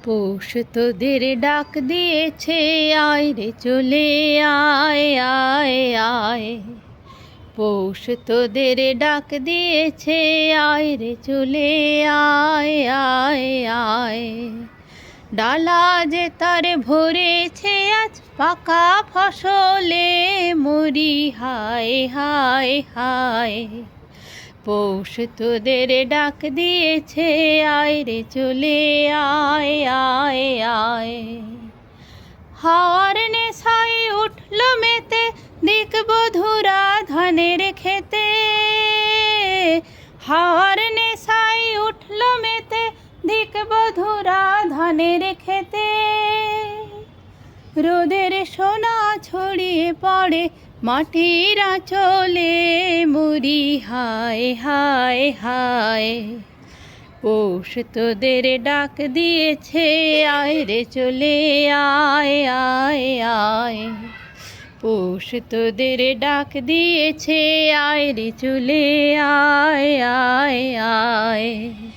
পৌষ তোদের ডাক দিয়েছে, আয় রে চলে আয় আয় আয়। পৌষ তোদের ডাক দিয়েছে, আয় রে চলে আয় আয় আয়। ডালা যে তার ভরেছে আজ পাকা ফসলে, মরি হায় হায় হায়। পৌষ তোদের ডাক দিয়েছে, আয় রে চলে আয় আয় আয়। হাওয়ার নেশায় উঠল মেতে দিক বধুরা ধানের খেতে। হাওয়ার নেশায় উঠল মেতে দিক বধুরা ধানের খেতে। রোদের সোনা ছড়িয়ে পড়ে মাটির আঁচলে, মরি হায় হায় হায়। পৌষ তোদের ডাক দিয়েছে, আয় রে চলে আয় আয় আয়। পৌষ তোদের ডাক দিয়েছে, আয় রে চলে আয় আয় আয়।